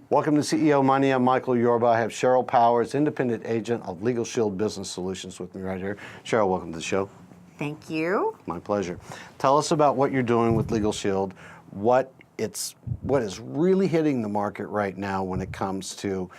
Welcome to CEO Money. I'm Michael Yorba. I have Sheryl Powers, independent agent of LegalShield Business Solutions with me right here. Sheryl, welcome to the show. Thank you. My pleasure. Tell us about what you're doing with LegalShield, what is really hitting the market right now when it comes to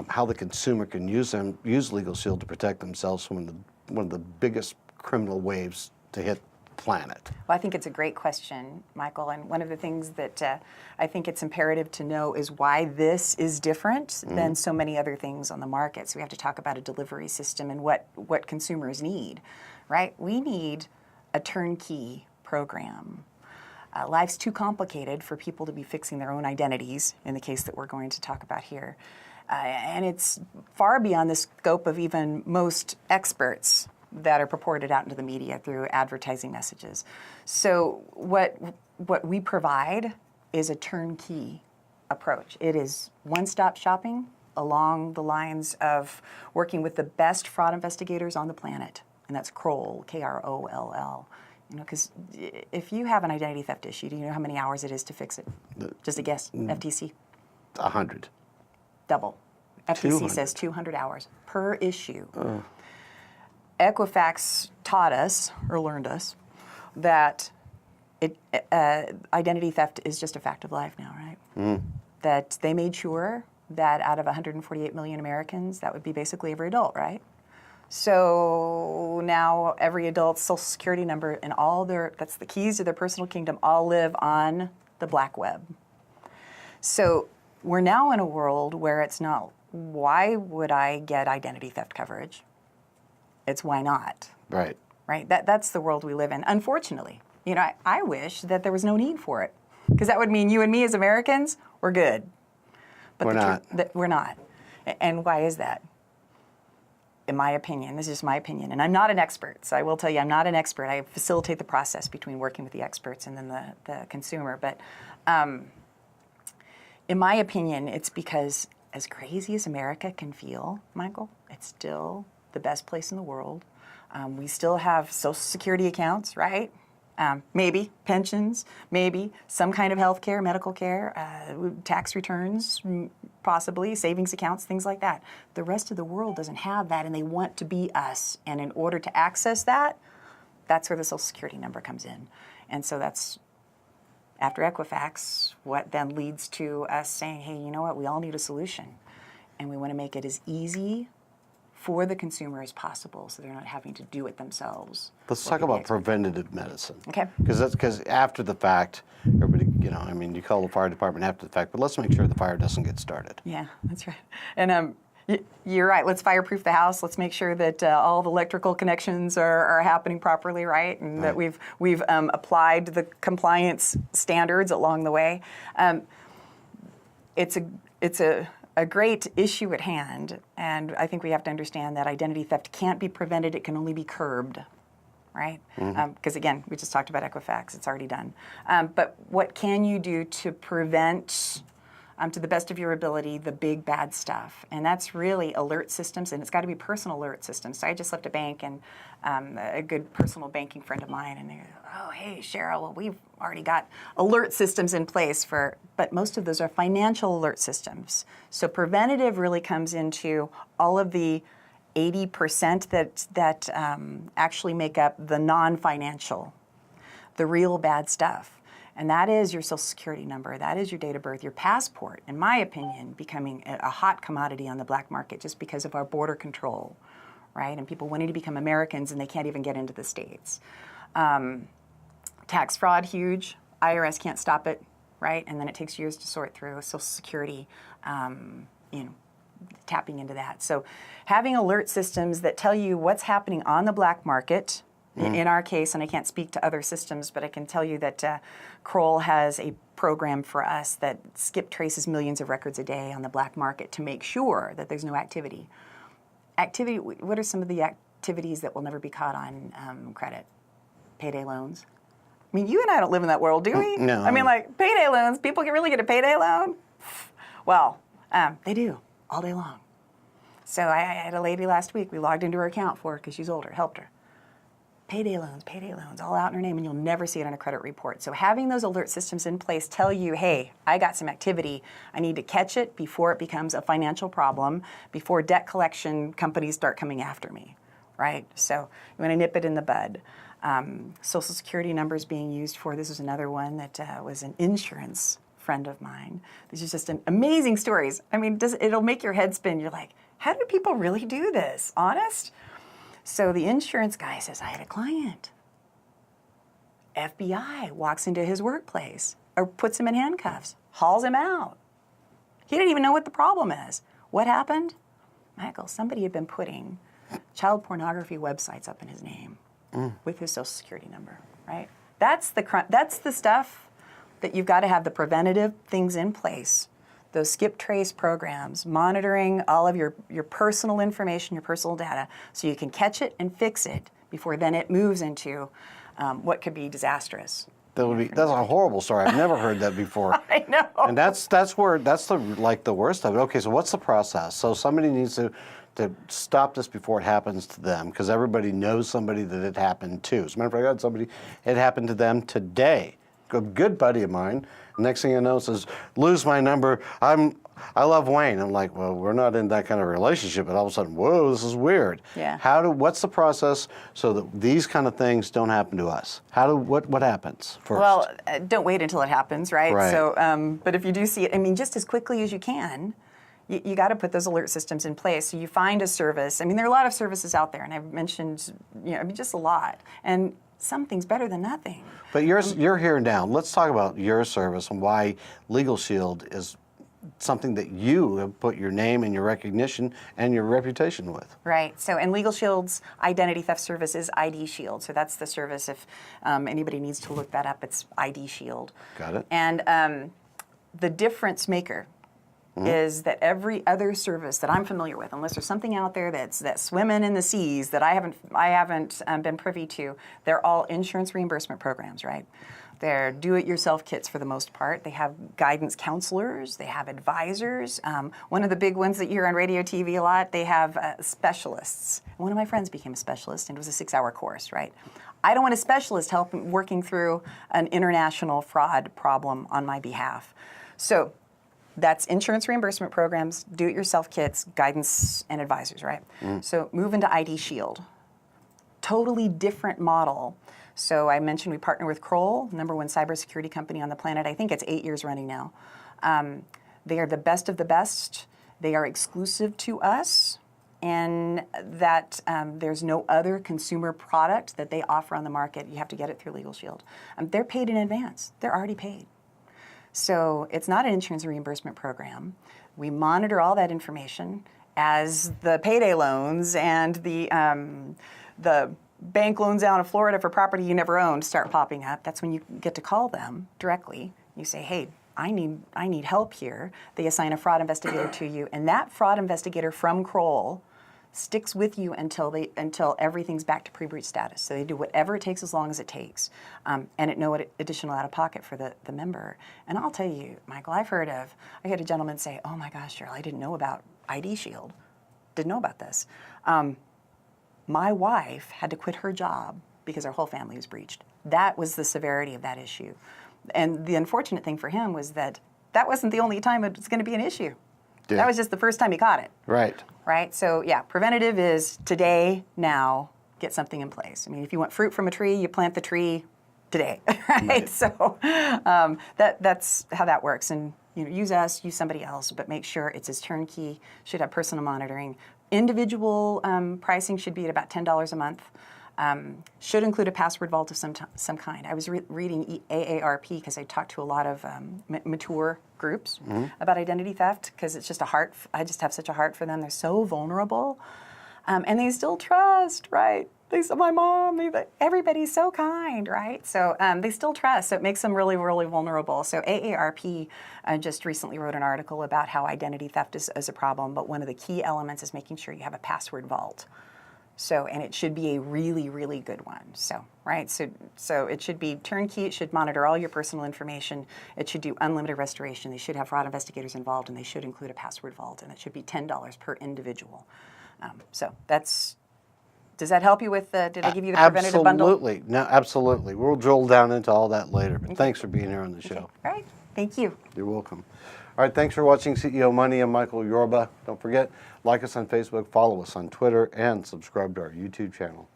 how the consumer can use LegalShield to protect themselves from one of the biggest criminal waves to hit the planet. Well, I think it's a great question, Michael, and one of the things that I think it's imperative to know is why this is different than so many other things on the market. So we have to talk about a delivery system and what consumers need, right? We need a turnkey program. Life's too complicated for people to be fixing their own identities in the case that we're going to talk about here. And it's far beyond the scope of even most experts that are purported out into the media through advertising messages. So what we provide is a turnkey approach. It is one-stop shopping along the lines of working with the best fraud investigators on the planet, and that's Kroll, K-R-O-L-L. You know, because if you have an identity theft issue, do you know how many hours it is to fix it? Just a guess, FTC? 100. Double. FTC 200. says 200 hours per issue. Equifax taught us, or learned us, that identity theft is just a fact of life now, right? That they made sure that out of 148 million Americans, that would be basically every adult, right? So now every adult's social security number and that's the keys to their personal kingdom, all live on the black web. So we're now in a world where it's not, why would I get identity theft coverage? It's why not? Right. Right? That's the world we live in. Unfortunately, you know, I wish that there was no need for it, because that would mean you and me as Americans, we're good. But we're not. And why is that? In my opinion, this is my opinion, and I'm not an expert, so I will tell you I'm not an expert. I facilitate the process between working with the experts and then the consumer. But in my opinion, it's because as crazy as America can feel, Michael, it's still the best place in the world. We still have Social Security accounts, right? Maybe pensions, maybe some kind of health care, medical care, tax returns, possibly savings accounts, things like that. The rest of the world doesn't have that, and they want to be us. And in order to access that, that's where the Social Security number comes in. And so that's, after Equifax, what then leads to us saying, hey, you know what, we all need a solution. And we want to make it as easy for the consumer as possible, so they're not having to do it themselves. Let's talk about preventative medicine. Okay. Because after the fact, everybody, you know, I mean, you call the fire department after the fact, but let's make sure the fire doesn't get started. Yeah, that's right. And you're right. Let's fireproof the house. Let's make sure that all the electrical connections are happening properly, right? And that we've applied the compliance standards along the way. It's a great issue at hand, and I think we have to understand that identity theft can't be prevented, it can only be curbed, right? Because again, we just talked about Equifax, it's already done. But what can you do to prevent, to the best of your ability, the big bad stuff? And that's really alert systems, and it's got to be personal alert systems. So I just left a bank, and a good personal banking friend of mine, and they go, oh, hey, Sheryl, well, we've already got alert systems in place but most of those are financial alert systems. So preventative really comes into all of the 80% that actually make up the non-financial, the real bad stuff. And that is your Social Security number, that is your date of birth, your passport, in my opinion, becoming a hot commodity on the black market just because of our border control, right? And people wanting to become Americans and they can't even get into the States. Tax fraud, huge. IRS can't stop it, right? And then it takes years to sort through. Social Security, tapping into that. So having alert systems that tell you what's happening on the black market, in our case, and I can't speak to other systems, but I can tell you that Kroll has a program for us that skip traces millions of records a day on the black market to make sure that there's no activity. What are some of the activities that will never be caught on credit? Payday loans. I mean, you and I don't live in that world, do we? No. I mean, like, payday loans, people can really get a payday loan? Well, they do, all day long. So I had a lady last week, we logged into her account for her because she's older, helped her. payday loans, all out in her name, and you'll never see it on a credit report. So having those alert systems in place tell you, hey, I got some activity. I need to catch it before it becomes a financial problem, before debt collection companies start coming after me, right? So you want to nip it in the bud. Social Security numbers being used for, this is another one that was an insurance friend of mine. These are just amazing stories. I mean, it'll make your head spin. You're like, how do people really do this? Honest? So the insurance guy says, I had a client. FBI walks into his workplace or puts him in handcuffs, hauls him out. He didn't even know what the problem is. What happened? Michael, somebody had been putting child pornography websites up in his name with his Social Security number, right? That's the stuff that you've got to have the preventative things in place. Those skip trace programs, monitoring all of your personal information, your personal data, so you can catch it and fix it before then it moves into what could be disastrous. That's a horrible story. I've never heard that before. I know. And that's the worst of it. Okay, so what's the process? So somebody needs to stop this before it happens to them, because everybody knows somebody that it happened to. As a matter of fact, I had somebody, it happened to them today. A good buddy of mine. Next thing I know, says, lose my number. I love Wayne. I'm like, well, we're not in that kind of relationship. And all of a sudden, whoa, this is weird. Yeah. What's the process so that these kind of things don't happen to us? What happens first? Well, don't wait until it happens, right? Right. So, but if you do see it, I mean, just as quickly as you can, you got to put those alert systems in place. So you find a service. I mean, there are a lot of services out there, and I've mentioned, just a lot. And something's better than nothing. But you're here now. Let's talk about your service and why LegalShield is something that you have put your name and your recognition and your reputation with. Right. So, and LegalShield's identity theft service is ID Shield. So that's the service. If anybody needs to look that up, it's ID Shield. Got it. And the difference maker is that every other service that I'm familiar with, unless there's something out there that's swimming in the seas that I haven't been privy to, they're all insurance reimbursement programs, right? They're do-it-yourself kits for the most part. They have guidance counselors. They have advisors. One of the big ones that you hear on radio, TV a lot, they have specialists. One of my friends became a specialist, and it was a 6-hour course, right? I don't want a specialist working through an international fraud problem on my behalf. So that's insurance reimbursement programs, do-it-yourself kits, guidance, and advisors, right? So move into ID Shield. Totally different model. So I mentioned we partner with Kroll, #1 cybersecurity company on the planet. I think it's 8 years running now. They are the best of the best. They are exclusive to us, and that there's no other consumer product that they offer on the market. You have to get it through LegalShield. They're paid in advance. They're already paid. So it's not an insurance reimbursement program. We monitor all that information as the payday loans and the bank loans out of Florida for property you never owned start popping up. That's when you get to call them directly. You say, hey, I need help here. They assign a fraud investigator to you, and that fraud investigator from Kroll sticks with you until everything's back to pre-breach status. So they do whatever it takes as long as it takes, and at no additional out-of-pocket for the member. And I'll tell you, Michael, I had a gentleman say, oh my gosh, Cheryl, I didn't know about ID Shield. Didn't know about this. My wife had to quit her job because our whole family was breached. That was the severity of that issue. And the unfortunate thing for him was that wasn't the only time it was going to be an issue. Yeah. That was just the first time he caught it. Right. Right? So, yeah, preventative is today, now, get something in place. I mean, if you want fruit from a tree, you plant the tree today. Right? So that's how that works. And use us, use somebody else, but make sure it's as turnkey, should have personal monitoring. Individual pricing should be at about $10 a month. Should include a password vault of some kind. I was reading AARP because I talked to a lot of mature groups about identity theft, because it's just I just have such a heart for them. They're so vulnerable, and they still trust, right? They said, my mom, everybody's so kind, right? So they still trust, so it makes them really, really vulnerable. So AARP just recently wrote an article about how identity theft is a problem, but one of the key elements is making sure you have a password vault. So, and it should be a really, really good one. So, right? So it should be turnkey. It should monitor all your personal information. It should do unlimited restoration. They should have fraud investigators involved, and they should include a password vault, and it should be $10 per individual. So that's Does that help you with did I give you the preventative bundle? Absolutely. No, absolutely. We'll drill down into all that later. But thanks for being here on the show. All right. Thank you. You're welcome. All right, thanks for watching CEO Money. I'm Michael Yorba. Don't forget, like us on Facebook, follow us on Twitter, and subscribe to our YouTube channel.